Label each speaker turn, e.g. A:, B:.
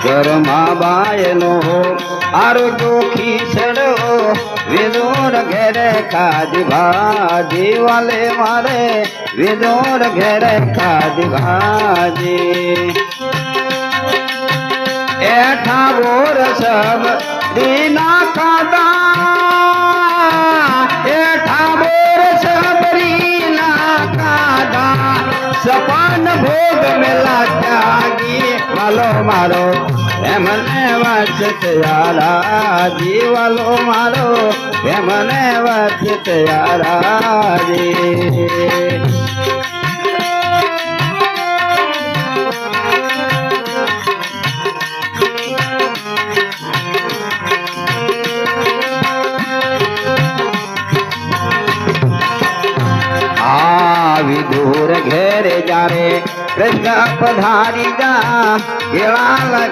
A: ઘરમાં બાયનો આરોગ્યો ખીસડો વિદુર ઘેરે ખાધી ભાજી વાલે મારે વિદુર ઘેરે ખાધી ભાજી એઠા બોર સબ દીના કાદા એઠા બોર સબરીના કાદા સપન ભોગ મેલા ત્યાગી વાલો મારો એમને વચિત યારાજી વાલો મારો એમને વચિત યારાજી વિદુર ઘેરે જારે કૃષ્ણ પધારી જા કેળા લગા